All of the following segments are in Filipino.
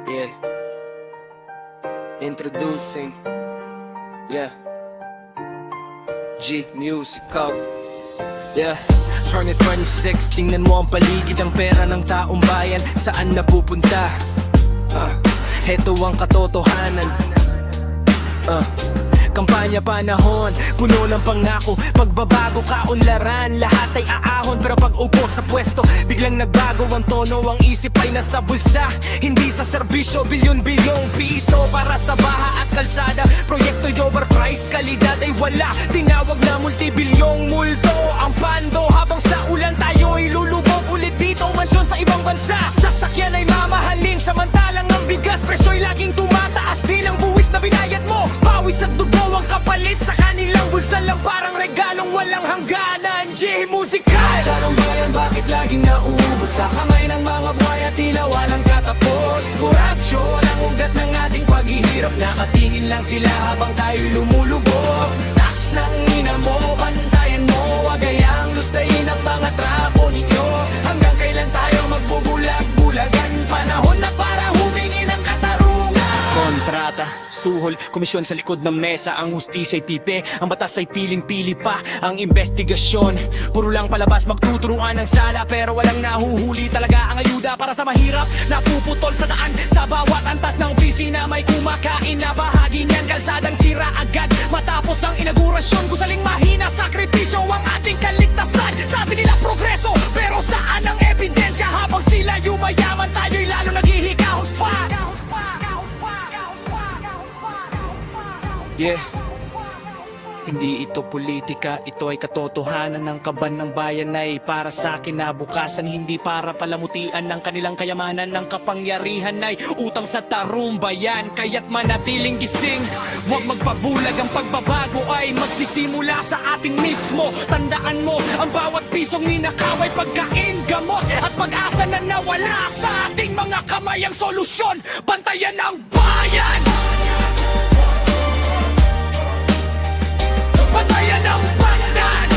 Yeah. Introducing. Yeah. G Musical. Yeah. 2026, tingnan mo ang paligid, ang pera ng taong bayan, saan napupunta? Heto ang katotohanan. Kampanya panahon, puno ng pangako, pagbabago kaunlaran, lahat ay aahon. Pero pag upo sa pwesto, biglang nagbago ang tono, ang isip ay nasa bulsa, hindi sa serbisyo. Bilyon-bilyong piso para sa baha at kalsada, proyekto'y overpriced, kalidad ay wala, tinawag na multibilyong multo ang pando. Habang sa ulan tayo'y lulubog ulit dito, mansyon sa ibang bansa, sasakyan ay mamahalin, samantalang ang bigas presyo'y laging tumataas. Din ang buwis na binayad mo, pawis at dugo ang kapalit sa kanilang bulsa lang, parang regalong walang hangganan. G Musical. Sa ng bayan, bakit laging nauubos sa kamay ng mga buhay at tila walang katapos? Corruption ang ugat ng ating paghihirap, nakatingin lang sila habang tayo'y lumulubog. Tax ng ina mo, bantayan mo, wag hayang lustayin ang mga trapo ninyo. Hanggang kailan tayo magbubulag-bulagan? Panahon na para humingi ng katarungan. Kontrata, suhol, komisyon sa likod ng mesa, ang hustisya'y tipe, ang batas ay piling-pili pa ang investigasyon. Puro lang palabas magtuturuan ng sala, pero walang nahuhuli talaga ang ayuda para sa mahirap. Napuputol sa daan, sa bawat antas ng opisina may kumakain na bahagi niyan. Kalsadang sira agad matapos ang inaugurasyon, gusaling mahina, sakripisyo ang ating kaligtasan. Sabi nila progreso, pero saan ang ebidensya? Habang sila yumayaman, tayo'y lalo naghihikahos pa. Yeah. Hindi ito politika, ito ay katotohanan ng kaban ng bayan ay para sa kinabukasan, hindi para palamutian ng kanilang kayamanan. Ng kapangyarihan ay utang sa tarumbayan, kaya't manatiling gising, huwag magpabulag. Ang pagbabago ay magsisimula sa atin mismo. Tandaan mo, ang bawat pisong ninakaw ay pagkain, gamot at pag-asa na nawala sa ating mga kamay. Ang solusyon, bantayan ang bayan, bantayan ang bayan,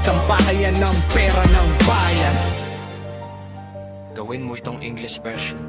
tampayan ng pera ng bayan. Gawin mo itong English version.